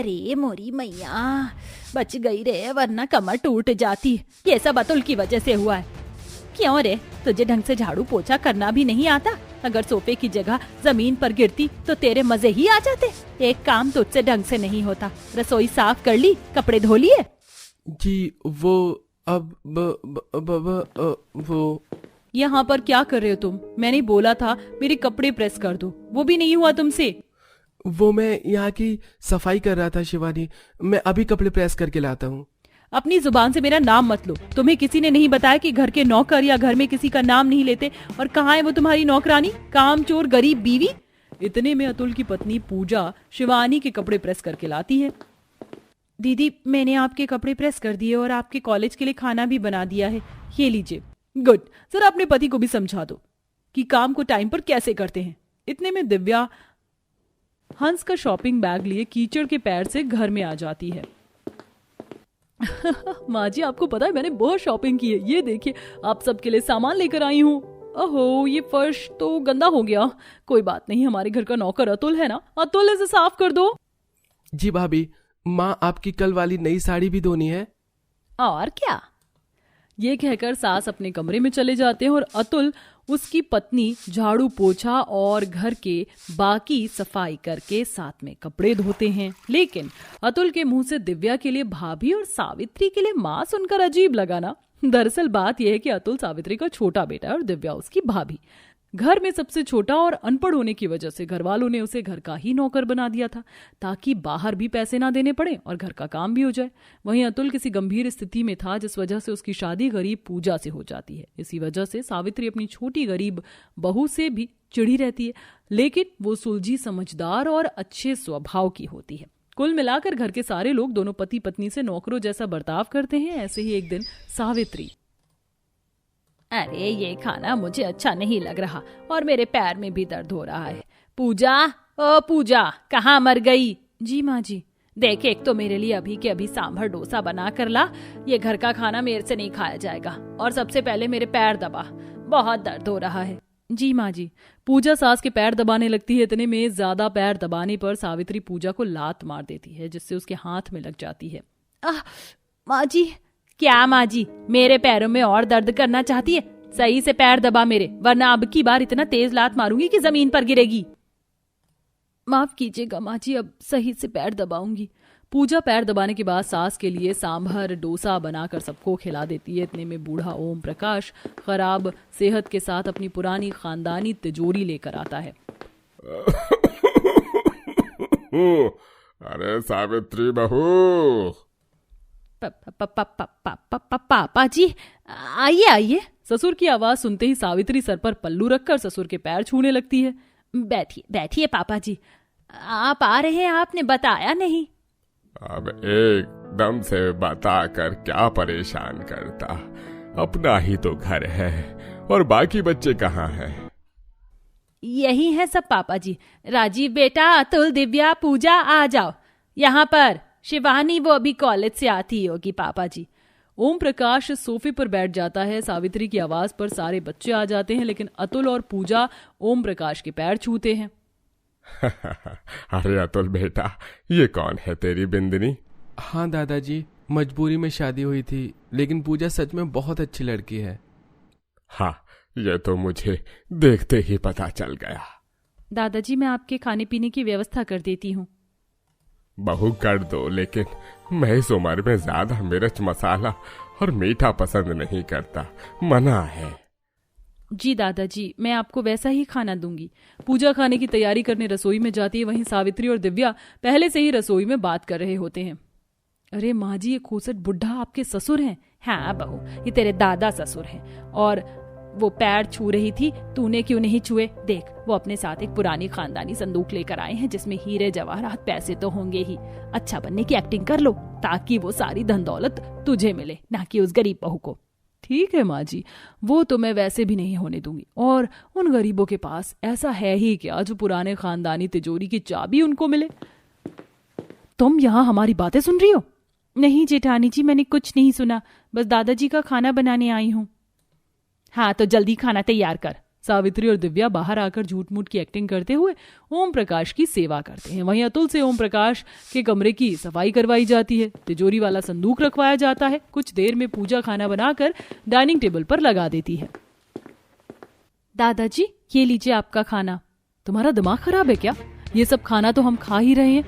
अरे मोरी मैया, बच गई रे, वरना कमर टूट जाती। ये सब अतुल की वजह से हुआ है। क्यों रे, तुझे ढंग से झाड़ू पोछा करना भी नहीं आता? अगर सोफे की जगह जमीन पर गिरती तो तेरे मजे ही आ जाते। एक काम तुझसे ढंग से नहीं होता। रसोई साफ कर ली, कपड़े धो लिए? जी वो अब वो यहाँ पर क्या कर रहे हो तुम? मैंने बोला था मेरे कपड़े प्रेस कर दो, वो भी नहीं हुआ तुमसे। वो मैं यहाँ की सफाई कर रहा था शिवानी, मैं अभी कपड़े प्रेस करके लाता हूँ। अपनी जुबान से मेरा नाम मत लो। तुम्हें किसी ने नहीं बताया कि घर के नौकर या घर में किसी का नाम नहीं लेते? और कहाँ है वो तुम्हारी नौकरानी, कामचोर गरीब बीवी? इतने में अतुल की पत्नी पूजा शिवानी के कपड़े प्रेस करके लाती है। दीदी, मैंने आपके कपड़े प्रेस कर दिए और आपके कॉलेज के लिए खाना भी बना दिया है, ये लीजिए। गुड। सर, अपने पति को भी समझा दो कि काम को टाइम पर कैसे करते हैं। इतने में दिव्या हंस का शॉपिंग बैग लिए कीचड़ के पैर से घर में आ जाती है। माँ जी, आपको पता है मैंने बहुत शॉपिंग की है। ये देखिए, आप सबके लिए सामान लेकर आई हूँ। ओहो, ये फर्श तो गंदा हो गया। कोई बात नहीं, हमारे घर का नौकर अतुल है ना, अतुल इसे साफ कर दो। जी भाभी, माँ आपकी कल वाली नई साड़ी भी धोनी है। और क्या? ये कहकर सास अपने कमरे में चले जाते हैं और अतुल उसकी पत्नी झाड़ू पोछा और घर के बाकी सफाई करके साथ में कपड़े धोते हैं। लेकिन अतुल के मुंह से दिव्या के लिए भाभी और सावित्री के लिए माँ सुनकर अजीब लगा ना। दरअसल बात यह है कि अतुल सावित्री का छोटा बेटा है और दिव्या उसकी भाभी। घर में सबसे छोटा और अनपढ़ होने की वजह से घर वालों ने उसे घर का ही नौकर बना दिया था, ताकि बाहर भी पैसे ना देने पड़े और घर का काम भी हो जाए। वहीं अतुल किसी गंभीर स्थिति में था, जिस वजह से उसकी शादी गरीब पूजा से हो जाती है। इसी वजह से सावित्री अपनी छोटी गरीब बहू से भी चिढ़ी रहती है, लेकिन वो सुलझी, समझदार और अच्छे स्वभाव की होती है। कुल मिलाकर घर के सारे लोग दोनों पति पत्नी से नौकरों जैसा बर्ताव करते हैं। ऐसे ही एक दिन सावित्री, अरे ये खाना मुझे अच्छा नहीं लग रहा और मेरे पैर में भी दर्द हो रहा है। पूजा, ओ पूजा, कहाँ मर गई? जी माँ जी। देख, एक तो मेरे लिए अभी के अभी सांभर डोसा बना कर ला। ये घर का खाना मेरे से नहीं खाया जाएगा। और सबसे पहले मेरे पैर दबा, बहुत दर्द हो रहा है। जी माँ जी। पूजा सास के पैर दबाने लगती है। इतने में ज्यादा पैर दबाने पर सावित्री पूजा को लात मार देती है, जिससे उसके हाथ में लग जाती है। माँ जी। क्या माँ जी, मेरे पैरों में और दर्द करना चाहती है? सही से पैर दबा मेरे, वरना अब की बार इतना तेज लात मारूंगी कि जमीन पर गिरेगी। माफ कीजिएगा माँ जी, अब सही से पैर दबाऊंगी। पूजा पैर दबाने के बाद सास के लिए सांभर डोसा बनाकर सबको खिला देती है। इतने में बूढ़ा ओम प्रकाश खराब सेहत के साथ अपनी पुरानी खानदानी तिजोरी लेकर आता है। अरे सावित्री बहू। पापा जी, आइए आइए। ससुर की आवाज सुनते ही सावित्री सर पर पल्लू रखकर ससुर के पैर छूने लगती है। बैठिए बैठिए पापा जी, आप आ रहे हैं, आपने बताया नहीं। अब एकदम से बता कर क्या परेशान करता, अपना ही तो घर है। और बाकी बच्चे कहाँ हैं? यही है सब पापा जी। राजीव बेटा, अतुल, दिव्या, पूजा, आ जाओ यहाँ पर। शिवानी वो अभी कॉलेज से आती होगी पापा जी। ओम प्रकाश सोफे पर बैठ जाता है। सावित्री की आवाज पर सारे बच्चे आ जाते हैं, लेकिन अतुल और पूजा ओम प्रकाश के पैर छूते हैं। अरे अतुल बेटा, ये कौन है तेरी बिंदनी? हाँ दादाजी, मजबूरी में शादी हुई थी, लेकिन पूजा सच में बहुत अच्छी लड़की है। हाँ, ये तो मुझे देखते ही पता चल गया। दादाजी, मैं आपके खाने पीने की व्यवस्था कर देती हूँ। बहू कर दो, लेकिन मैं इस उम्र में ज्यादा मिर्च मसाला और मीठा पसंद नहीं करता, मना है। जी दादाजी, मैं आपको वैसा ही खाना दूंगी। पूजा खाने की तैयारी करने रसोई में जाती है। वहीं सावित्री और दिव्या पहले से ही रसोई में बात कर रहे होते हैं। अरे माँ जी, ये खोसट बुढ़ा आपके ससुर हैं? हाँ बहू, ये तेरे दादा ससुर हैं। और वो पैर छू रही थी, तूने क्यों नहीं छुए? देख, वो अपने साथ एक पुरानी खानदानी संदूक लेकर आए हैं, जिसमें हीरे जवाहरात, पैसे तो होंगे ही। अच्छा बनने की एक्टिंग कर लो, ताकि वो सारी धन दौलत तुझे मिले, ना कि उस गरीब बहू को। ठीक है माँ जी, वो तो मैं वैसे भी नहीं होने दूंगी। और उन गरीबों के पास ऐसा है ही क्या जो पुराने खानदानी तिजोरी की चाबी उनको मिले? तुम यहाँ हमारी बातें सुन रही हो? नहीं जेठानी जी, मैंने कुछ नहीं सुना, बस दादाजी का खाना बनाने आई हूँ। हाँ तो जल्दी खाना तैयार कर। सावित्री और दिव्या बाहर आकर झूठ मूठ की एक्टिंग करते हुए ओम प्रकाश की सेवा करते हैं। वहीं अतुल से ओम प्रकाश के कमरे की सफाई करवाई जाती है। तिजोरी वाला संदूक रखवाया जाता है। कुछ देर में पूजा खाना बनाकर डाइनिंग टेबल पर लगा देती है। दादाजी, ये लीजिए आपका खाना। तुम्हारा दिमाग खराब है क्या? ये सब खाना तो हम खा ही रहे हैं,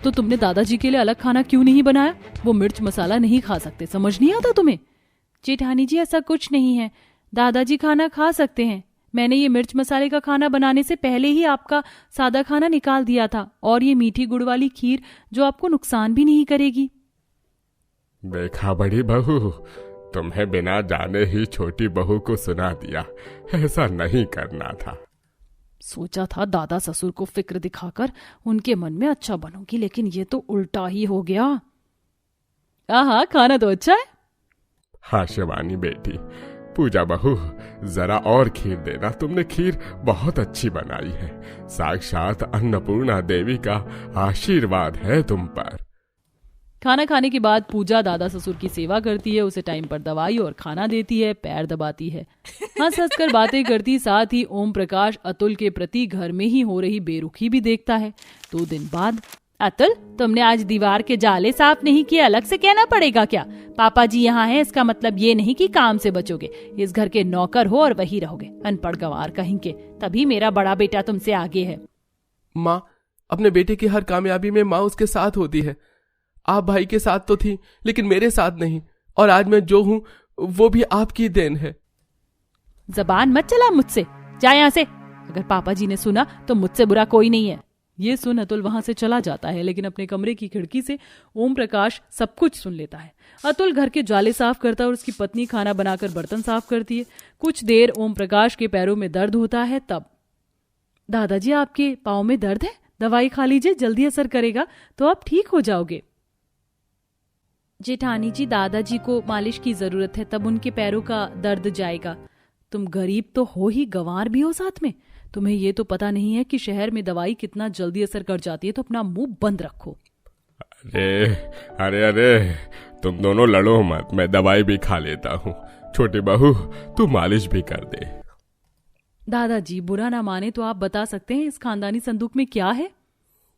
तो तुमने दादाजी के लिए अलग खाना क्यों नहीं बनाया? वो मिर्च मसाला नहीं खा सकते, समझ नहीं आता तुम्हें? जेठानी जी, ऐसा कुछ नहीं है, दादाजी खाना खा सकते हैं। मैंने ये मिर्च मसाले का खाना बनाने से पहले ही आपका सादा खाना निकाल दिया था, और ये मीठी गुड़ वाली खीर जो आपको नुकसान भी नहीं करेगी। देखा बड़ी बहू, तुम्हें बिना जाने ही छोटी बहू को सुना दिया। ऐसा नहीं करना था। सोचा था दादा ससुर को फिक्र दिखाकर उनके मन में अच्छा बनूंगी, लेकिन ये तो उल्टा ही हो गया। हाँ, खाना तो अच्छा है। हाँ शिवानी बेटी, पूजा बहू, जरा और खीर देना। तुमने खीर बहुत अच्छी बनाई है। साक्षात अन्नपूर्णा देवी का आशीर्वाद है तुम पर। खाना खाने के बाद पूजा दादा ससुर की सेवा करती है, उसे टाइम पर दवाई और खाना देती है, पैर दबाती है, हंस हंस कर बातें करती। साथ ही ओम प्रकाश अतुल के प्रति घर में ही हो रही बेरुखी भी देखता है। 2 दिन बाद, अतुल, तुमने आज दीवार के जाले साफ नहीं किए, अलग से कहना पड़ेगा क्या? पापा जी यहाँ हैं, इसका मतलब ये नहीं कि काम से बचोगे। इस घर के नौकर हो और वही रहोगे, अनपढ़ गंवार कहेंगे। तभी मेरा बड़ा बेटा तुमसे आगे है। माँ, अपने बेटे की हर कामयाबी में माँ उसके साथ होती है। आप भाई के साथ तो थी, लेकिन मेरे साथ नहीं, और आज मैं जो हूँ वो भी आपकी देन है। जबान मत चला मुझसे, जा यहाँ से। अगर पापा जी ने सुना तो मुझसे बुरा कोई नहीं है। ये सुन अतुल वहां से चला जाता है, लेकिन अपने कमरे की खिड़की से ओम प्रकाश सब कुछ सुन लेता है। अतुल घर के जाले साफ करता है और उसकी पत्नी खाना बनाकर बर्तन साफ करती है। कुछ देर ओम प्रकाश के पैरों में दर्द होता है। तब, दादाजी, आपके पाँव में दर्द है? दवाई खा लीजिए, जल्दी असर करेगा तो आप ठीक हो जाओगे। जेठानी जी, दादाजी को मालिश की जरूरत है, तब उनके पैरों का दर्द जाएगा। तुम गरीब तो हो ही, गंवार भी हो साथ में। तुम्हें ये तो पता नहीं है कि शहर में दवाई कितना जल्दी असर कर जाती है, तो अपना मुंह बंद रखो। अरे अरे अरे, तुम दोनों लड़ो मत, मैं दवाई भी खा लेता हूँ। छोटी बहू, तू मालिश भी कर दे। दादाजी, बुरा ना माने तो आप बता सकते हैं इस खानदानी संदूक में क्या है?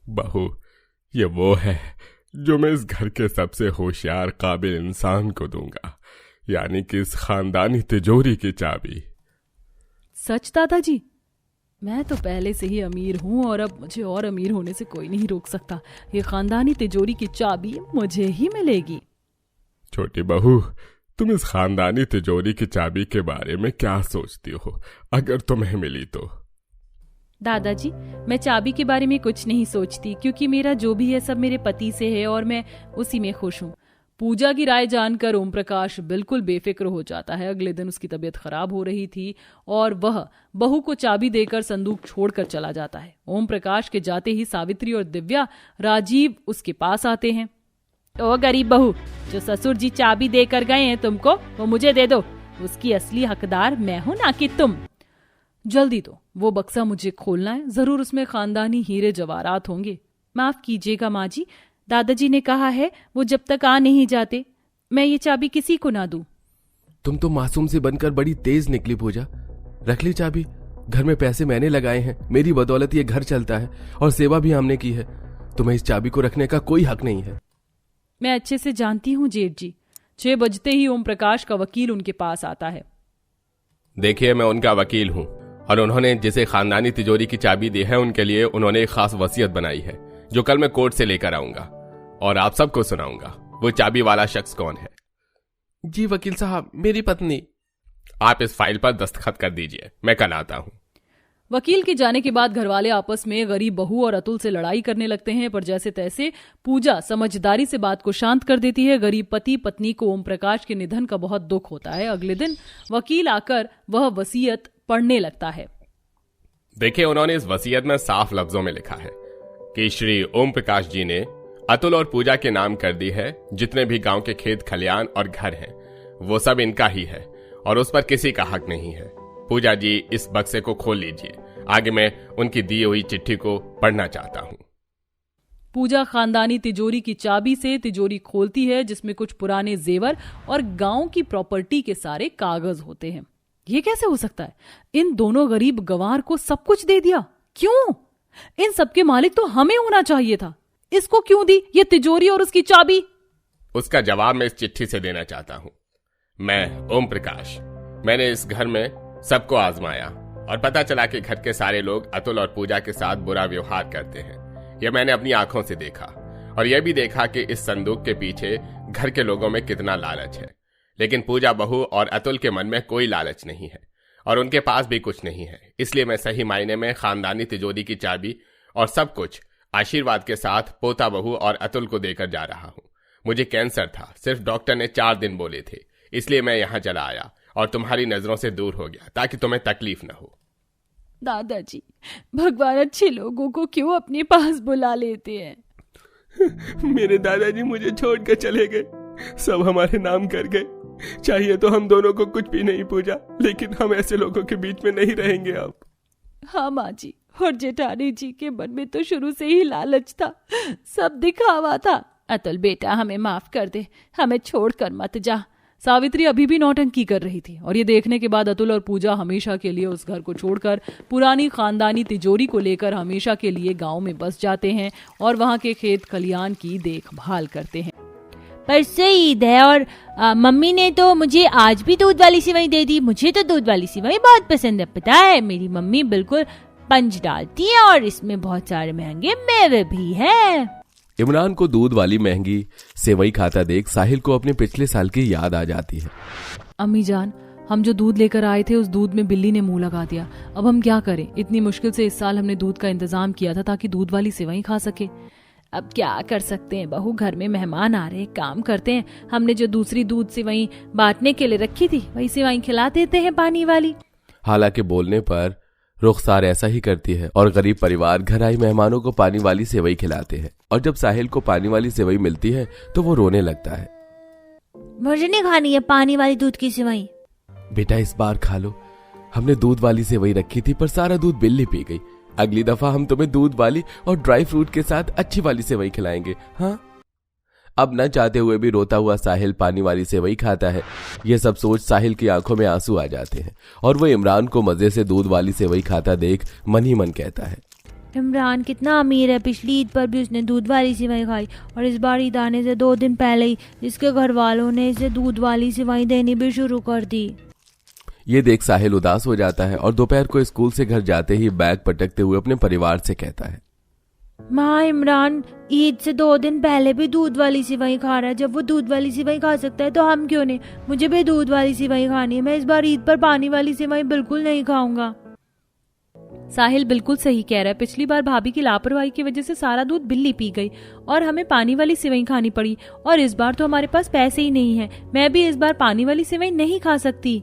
बहू, ये वो है जो मैं इस घर के सबसे होशियार काबिल इंसान को दूंगा, यानी कि इस खानदानी तिजोरी की चाबी। सच दादाजी? मैं तो पहले से ही अमीर हूँ और अब मुझे और अमीर होने से कोई नहीं रोक सकता। ये खानदानी तिजोरी की चाबी मुझे ही मिलेगी। छोटी बहू, तुम इस खानदानी तिजोरी की चाबी के बारे में क्या सोचती हो, अगर तुम्हें मिली तो? दादाजी, मैं चाबी के बारे में कुछ नहीं सोचती, क्योंकि मेरा जो भी है सब मेरे पति से है और मैं उसी में खुश हूँ। पूजा की राय जानकर ओम प्रकाश बिल्कुल बेफिक्र हो जाता है। अगले दिन उसकी तबीयत खराब हो रही थी और वह बहू को चाबी देकर संदूक छोड़कर चला जाता है। ओम प्रकाश के जाते ही सावित्री और दिव्या, राजीव उसके पास आते हैं। ओ गरीब बहू, जो ससुर जी चाबी देकर गए हैं तुमको, वो मुझे दे दो। उसकी असली हकदार मैं हूं, ना कि तुम। जल्दी तो वो बक्सा मुझे खोलना है, जरूर उसमें खानदानी हीरे जवाहरात होंगे। माफ कीजिएगा माँ जी, दादाजी ने कहा है वो जब तक आ नहीं जाते मैं ये चाबी किसी को ना दूं। तुम तो मासूम से बनकर बड़ी तेज निकली पूजा। रख ली चाबी। घर में पैसे मैंने लगाए हैं, मेरी बदौलत ये घर चलता है और सेवा भी हमने की है। तुम्हें इस चाबी को रखने का कोई हक नहीं है। मैं अच्छे से जानती हूँ जेठ जी। 6 बजते ही ओम प्रकाश का वकील उनके पास आता है। देखिए, मैं उनका वकील हूँ और उन्होंने जिसे खानदानी तिजोरी की चाबी दी है उनके लिए उन्होंने एक खास वसीयत बनाई है, जो कल मैं कोर्ट से लेकर आऊंगा और आप सबको सुनाऊंगा। वो चाबी वाला शख्स कौन है? जी वकील साहब, मेरी पत्नी। आप इस फाइल पर दस्तखत कर दीजिए, मैं कल आता हूँ। वकील के जाने के बाद घरवाले आपस में गरीब बहू और अतुल से लड़ाई करने लगते हैं, पर जैसे तैसे पूजा समझदारी से बात को शांत कर देती है। गरीब पति पत्नी को ओम प्रकाश के निधन का बहुत दुख होता है। अगले दिन वकील आकर वह वसीयत पढ़ने लगता है। देखिए, उन्होंने इस वसीयत में साफ लफ्जों में लिखा है कि श्री ओम प्रकाश जी ने अतुल और पूजा के नाम कर दी है। जितने भी गांव के खेत खलियान और घर हैं, वो सब इनका ही है और उस पर किसी का हक नहीं है। पूजा जी, इस बक्से को खोल लीजिए। आगे मैं उनकी दी हुई चिट्ठी को पढ़ना चाहता हूँ। पूजा खानदानी तिजोरी की चाबी से तिजोरी खोलती है, जिसमें कुछ पुराने जेवर और गांव की प्रॉपर्टी के सारे कागज होते हैं। ये कैसे हो सकता है? इन दोनों गरीब गंवार को सब कुछ दे दिया, क्यों? इन सबके मालिक तो हमें होना चाहिए था। इसको क्यों दी ये तिजोरी और उसकी चाबी? उसका जवाब मैं इस चिट्ठी से देना चाहता हूं। मैं ओम प्रकाश, मैंने इस घर में सबको आजमाया और पता चला कि घर के सारे लोग अतुल और पूजा के साथ बुरा व्यवहार करते हैं। यह मैंने अपनी आंखों से देखा और यह भी देखा कि इस संदूक के पीछे घर के लोगों में कितना लालच है। लेकिन पूजा बहू और अतुल के मन में कोई लालच नहीं है और उनके पास भी कुछ नहीं है। इसलिए मैं सही मायने में खानदानी तिजोरी की चाबी और सब कुछ आशीर्वाद के साथ पोता बहू और अतुल को देकर जा रहा हूं। मुझे कैंसर था, सिर्फ डॉक्टर ने 4 दिन बोले थे, इसलिए मैं यहां चला आया और तुम्हारी नजरों से दूर हो गया ताकि तुम्हें तकलीफ न हो। दादाजी, भगवान अच्छे लोगों को क्यों अपने पास बुला लेते हैं? मेरे दादाजी मुझे छोड़कर चले गए, सब हमारे नाम कर गए। चाहिए तो हम दोनों को कुछ भी नहीं पूजा, लेकिन हम ऐसे लोगों के बीच में नहीं रहेंगे अब। हाँ माँ जी, और जेठानी जी के मन में तो शुरू से ही लालच था, सब दिखावा था। अतुल बेटा, हमें माफ कर दे, हमें छोड़कर मत जा। सावित्री अभी भी नौटंकी कर रही थी और ये देखने के बाद अतुल और पूजा हमेशा के लिए उस घर को छोड़कर पुरानी खानदानी तिजोरी को लेकर हमेशा के लिए गांव में बस जाते हैं और वहां के खेत खलियान की देखभाल करते हैं। परसों ईद है और मम्मी ने तो मुझे आज भी दूध वाली सिवई दे दी। मुझे तो दूध वाली सिवई बहुत पसंद है। पता है, मेरी मम्मी बिल्कुल पंच डालती है और इसमें बहुत सारे महंगे मेवे भी हैं। इमरान को दूध वाली महंगी सेवई खाता देख साहिल को अपने पिछले साल की याद आ जाती है। अम्मी जान, हम जो दूध लेकर आए थे उस दूध में बिल्ली ने मुंह लगा दिया। अब हम क्या करें? इतनी मुश्किल से इस साल हमने दूध का इंतजाम किया था ताकि दूध वाली सेवई खा सके। अब क्या कर सकते हैं बहू, घर में मेहमान आ रहे हैं, काम करते हैं। हमने जो दूसरी दूध सेवई बांटने के लिए रखी थी वही सेवई खिला देते हैं पानी वाली। हालांकि बोलने पर रुखसार ऐसा ही करती है और गरीब परिवार घर आई मेहमानों को पानी वाली सेवई खिलाते हैं। और जब साहिल को पानी वाली सेवई मिलती है तो वो रोने लगता है। मुझे नहीं खानी है पानी वाली दूध की सेवई। बेटा, इस बार खा लो, हमने दूध वाली सेवई रखी थी पर सारा दूध बिल्ली पी गई। अगली दफा हम तुम्हें दूध वाली और ड्राई फ्रूट के साथ अच्छी वाली सेवई खिलाएंगे। हाँ। अब न चाहते हुए भी रोता हुआ साहिल पानी वाली सेवई खाता है। यह सब सोच साहिल की आंखों में आंसू आ जाते हैं और वो इमरान को मजे से दूध वाली सेवई खाता देख मन ही मन कहता है, इमरान कितना अमीर है। पिछली ईद पर भी उसने दूध वाली सेवई खाई और इस बार ईद आने से 2 दिन पहले ही इसके घर वालों ने इसे दूध वाली सेवई देनी भी शुरू कर दी। ये देख साहिल उदास हो जाता है और दोपहर को स्कूल से घर जाते ही बैग पटकते हुए अपने परिवार से कहता है, माँ, इमरान ईद से 2 दिन पहले भी दूध वाली सेवई खा रहा है। जब वो दूध वाली सेवई खा सकता है तो हम क्यों नहीं? मुझे भी दूध वाली सेवई खानी है। मैं इस बार ईद पर पानी वाली सेवई बिल्कुल नहीं खाऊंगा। साहिल बिल्कुल सही कह रहा है। पिछली बार भाभी की लापरवाही की वजह से सारा दूध बिल्ली पी गई और हमें पानी वाली सेवई खानी पड़ी। और इस बार तो हमारे पास पैसे ही नहीं है। मैं भी इस बार पानी वाली सेवई नहीं खा सकती।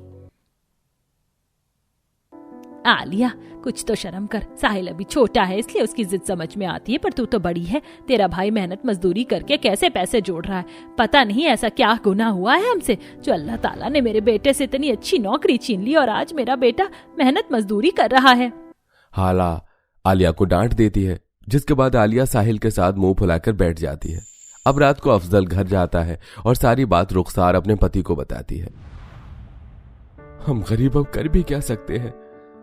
आलिया, कुछ तो शर्म कर। साहिल अभी छोटा है इसलिए उसकी जिद समझ में आती है, पर तू तो बड़ी है। तेरा भाई मेहनत मजदूरी करके कैसे पैसे जोड़ रहा है। पता नहीं ऐसा क्या गुनाह हुआ है हमसे जो अल्लाह ताला ने मेरे बेटे से इतनी अच्छी नौकरी छीन ली और आज मेरा बेटा मेहनत मजदूरी कर रहा है। हाला आलिया को डांट देती है, जिसके बाद आलिया साहिल के साथ मुंह फुलाकर बैठ जाती है। अब रात को अफजल घर जाता है और सारी बात रुखसार अपने पति को बताती है। हम गरीब अब कर भी क्या सकते हैं।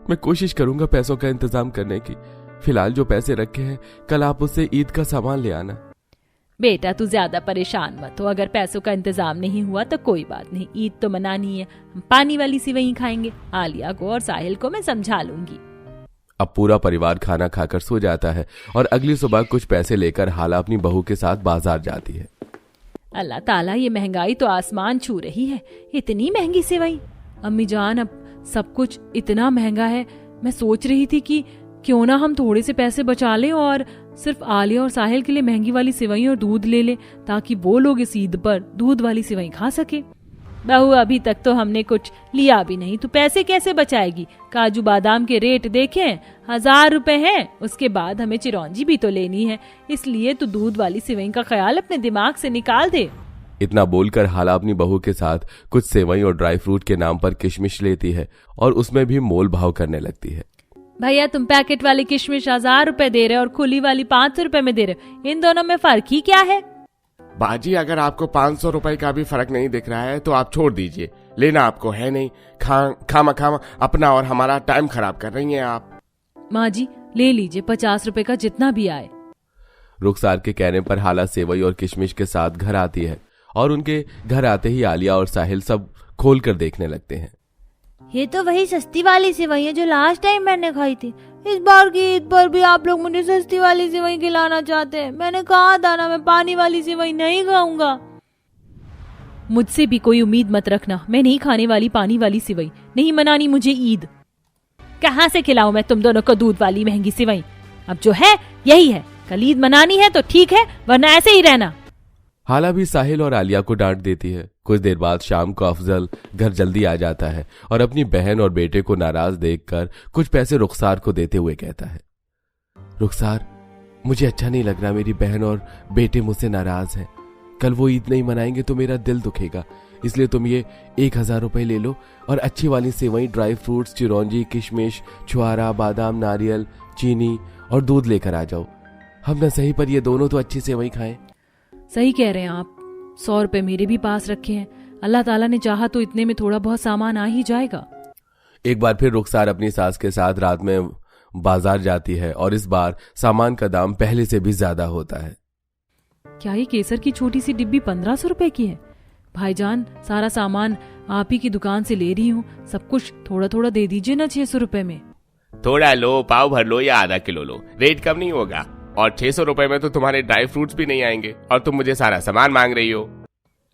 मैं कोशिश करूंगा पैसों का इंतजाम करने की। फिलहाल जो पैसे रखे हैं कल आप उससे ईद का सामान ले आना। बेटा, तू ज्यादा परेशान मत हो। अगर पैसों का इंतजाम नहीं हुआ तो कोई बात नहीं, ईद तो मनानी है। हम पानी वाली सेवई खाएंगे। आलिया को और साहिल को मैं समझा लूंगी। अब पूरा परिवार खाना खाकर सो जाता है और अगली सुबह कुछ पैसे लेकर हाला अपनी बहू के साथ बाजार जाती है। अल्लाह ताला, ये महंगाई तो आसमान छू रही है। इतनी महंगी सेवई। अम्मी जान, अब सब कुछ इतना महंगा है। मैं सोच रही थी कि क्यों ना हम थोड़े से पैसे बचा लें और सिर्फ आलिया और साहिल के लिए महंगी वाली सेवई और दूध ले लें ताकि वो लोग इस ईद पर दूध वाली सेवई खा सके। बहू, अभी तक तो हमने कुछ लिया भी नहीं, तो पैसे कैसे बचाएगी? काजू बादाम के रेट देखें, 1000 रुपए हैं। उसके बाद हमें चिरौंजी भी तो लेनी है, इसलिए तो दूध वाली सेवई का ख्याल अपने दिमाग से निकाल दे। इतना बोलकर हाला अपनी बहू के साथ कुछ सेवई और ड्राई फ्रूट के नाम पर किशमिश लेती है और उसमें भी मोल भाव करने लगती है। भैया, तुम पैकेट वाली किशमिश 1000 रुपए दे रहे और खुली वाली 500 रुपए में दे रहे, इन दोनों में फर्क ही क्या है? बाजी अगर आपको 500 रुपए का भी फर्क नहीं दिख रहा है तो आप छोड़ दीजिए, लेना आपको है नहीं। खामा अपना और हमारा टाइम खराब कर रही हैं आप। माँ जी ले लीजिए 50 रुपए का जितना भी आए। रुखसार के कहने पर हाला सेवई और किशमिश के साथ घर आती है और उनके घर आते ही आलिया और साहिल सब खोल कर देखने लगते हैं। ये तो वही सस्ती वाली सेवई है जो लास्ट टाइम मैंने खाई थी। इस बार की ईद पर भी आप लोग मुझे सस्ती वाली सेवई खिलाना चाहते हैं। मैंने कहा था ना, मैं पानी वाली सेवई नहीं खाऊंगा। मुझसे भी कोई उम्मीद मत रखना, मैं नहीं खाने वाली पानी वाली सेवई। नहीं मनानी मुझे ईद। कहाँ से खिलाऊं मैं तुम दोनों को दूध वाली महंगी सेवई? अब जो है यही है, कल ईद मनानी है तो ठीक है, वरना ऐसे ही रहना। हाला भी साहिल और आलिया को डांट देती है। कुछ देर बाद शाम को अफजल घर जल्दी आ जाता है और अपनी बहन और बेटे को नाराज देखकर कुछ पैसे रुखसार को देते हुए कहता है, रुखसार मुझे अच्छा नहीं लग रहा, मेरी बहन और बेटे मुझसे नाराज हैं। कल वो ईद नहीं मनाएंगे तो मेरा दिल दुखेगा, इसलिए तुम ये 1000 रुपए ले लो और अच्छी वाली सेवई, ड्राई फ्रूट्स, चिरौंजी, किशमिश, छुआरा, बादाम, नारियल, चीनी और दूध लेकर आ जाओ। हम न सही पर ये दोनों तो अच्छी सेवई खाएं। सही कह रहे हैं आप। 100 रुपए मेरे भी पास रखे हैं, अल्लाह ताला ने चाहा तो इतने में थोड़ा बहुत सामान आ ही जाएगा। एक बार फिर रुखसार अपनी सास के साथ रात में बाजार जाती है और इस बार सामान का दाम पहले से भी ज्यादा होता है। क्या ये केसर की छोटी सी डिब्बी 1500 रुपए की है? भाईजान सारा सामान आप ही की दुकान से ले रही हूँ, सब कुछ थोड़ा थोड़ा दे दीजिए ना 600 रुपए में। थोड़ा लो, पाव भर लो या आधा किलो लो, रेट कम नहीं होगा। और 600 रुपए में तो तुम्हारे ड्राई फ्रूट्स भी नहीं आएंगे और तुम मुझे सारा सामान मांग रही हो।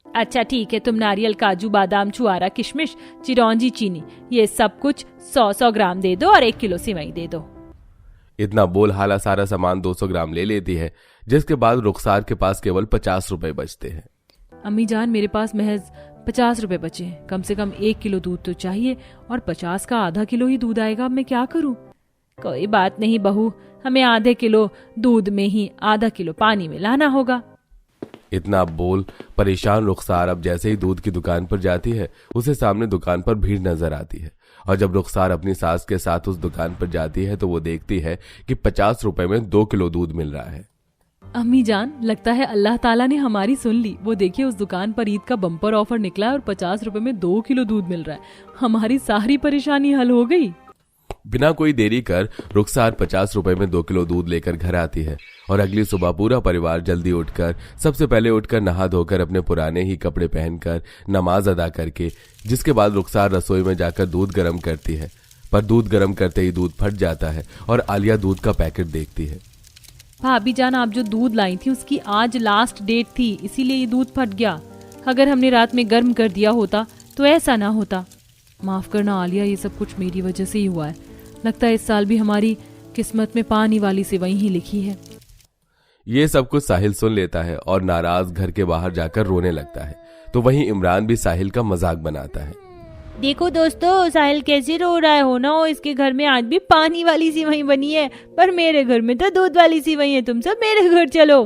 अच्छा ठीक है, तुम नारियल, काजू, बादाम, छुआरा, किशमिश, चिरौंजी, चीनी ये सब कुछ 100-100 ग्राम दे दो और 1 किलो सेवई दे दो। इतना बोल हाला सारा सामान 200 ग्राम ले लेती है, जिसके बाद रुखसार के पास केवल 50 रुपए बचते हैं। अम्मी जान मेरे पास महज 50 रुपए बचे हैं, कम से कम 1 किलो दूध तो चाहिए और 50 का आधा किलो ही दूध आएगा। अब मैं क्या करूं? कोई बात नहीं बहू, हमें आधे किलो दूध में ही आधा किलो पानी मिलाना होगा। इतना बोल परेशान रुखसार अब जैसे ही दूध की दुकान पर जाती है, उसे सामने दुकान पर भीड़ नजर आती है और जब रुखसार अपनी सास के साथ उस दुकान पर जाती है तो वो देखती है कि 50 रुपए में 2 किलो दूध मिल रहा है। अम्मी जान लगता है अल्लाह ताला ने हमारी सुन ली। वो देखिए उस दुकान पर ईद का बम्पर ऑफर निकला है और 50 रुपए में 2 किलो दूध मिल रहा है। हमारी सारी परेशानी हल हो गई। बिना कोई देरी कर रुखसार 50 रुपए में 2 किलो दूध लेकर घर आती है और अगली सुबह पूरा परिवार जल्दी उठकर सबसे पहले उठकर नहा धोकर अपने पुराने ही कपड़े पहनकर नमाज अदा करके, जिसके बाद रुखसार रसोई में जाकर दूध गर्म करती है। पर दूध गर्म करते ही दूध फट जाता है और आलिया दूध का पैकेट देखती है। भाभी जान आप जो दूध लाई थी उसकी आज लास्ट डेट थी, इसीलिए ये दूध फट गया। अगर हमने रात में गर्म कर दिया होता तो ऐसा ना होता। माफ करना आलिया, ये सब कुछ मेरी वजह से ही हुआ है। लगता है इस साल भी हमारी किस्मत में पानी वाली सेवई ही लिखी है। ये सब कुछ साहिल सुन लेता है और नाराज घर के बाहर जाकर रोने लगता है। तो वहीं इमरान भी साहिल का मजाक बनाता है। देखो दोस्तों, साहिल कैसे रो रहा है, हो ना हो इसके घर में आज भी पानी वाली सेवई बनी है, पर मेरे घर में तो दूध वाली सेवई है। तुम सब मेरे घर चलो।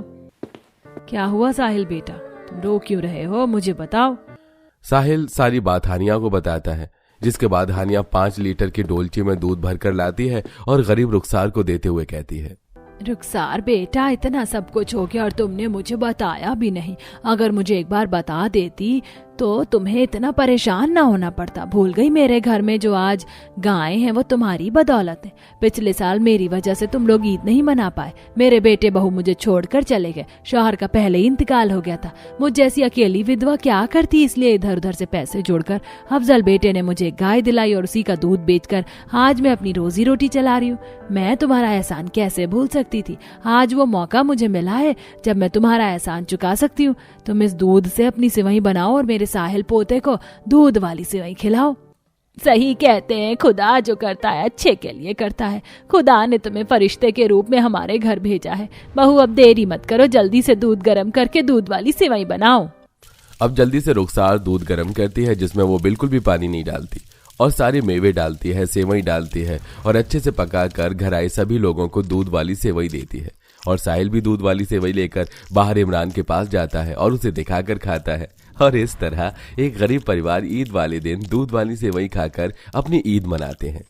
क्या हुआ साहिल बेटा, तुम रो क्यों रहे हो, मुझे बताओ। साहिल सारी बात हानिया को बताता है, जिसके बाद हानिया 5 लीटर की डोलची में दूध भरकर लाती है और गरीब रुखसार को देते हुए कहती है, रुखसार बेटा इतना सब कुछ हो गया और तुमने मुझे बताया भी नहीं। अगर मुझे एक बार बता देती तो तुम्हें इतना परेशान ना होना पड़ता। भूल गई मेरे घर में जो आज गायें हैं वो तुम्हारी बदौलत है। पिछले साल मेरी वजह से तुम लोग ईद नहीं मना पाए। मेरे बेटे बहू मुझे छोड़कर चले गए। शौहर का पहले ही इंतकाल हो गया था। मुझ जैसी अकेली विधवा क्या करती, इसलिए इधर उधर से पैसे जोड़कर अफजल बेटे ने मुझे गाय दिलाई और उसी का दूध बेचकर आज मैं अपनी रोजी रोटी चला रही हूँ। मैं तुम्हारा एहसान कैसे भूल सकती थी। आज वो मौका मुझे मिला है जब मैं तुम्हारा एहसान चुका सकती हूँ। तुम इस दूध से अपनी सेवई बनाओ और मेरे साहिल पोते को दूध वाली सेवई खिलाओ। सही कहते हैं, खुदा जो करता है अच्छे के लिए करता है। खुदा ने तुम्हें फरिश्ते के रूप में हमारे घर भेजा है। बहू अब देरी मत करो, जल्दी से दूध गर्म करके दूध वाली सेवई बनाओ। अब जल्दी से रुखसार दूध गर्म करती है, जिसमें वो बिल्कुल भी पानी नहीं डालती और सारे मेवे डालती है, सेवई डालती है और अच्छे से पकाकर घर आए सभी लोगों को दूध वाली सेवई देती है। और साहिल भी दूध वाली सेवई लेकर बाहर इमरान के पास जाता है और उसे दिखाकर खाता है। और इस तरह एक गरीब परिवार ईद वाले दिन दूध वाली सेवई खाकर अपनी ईद मनाते हैं।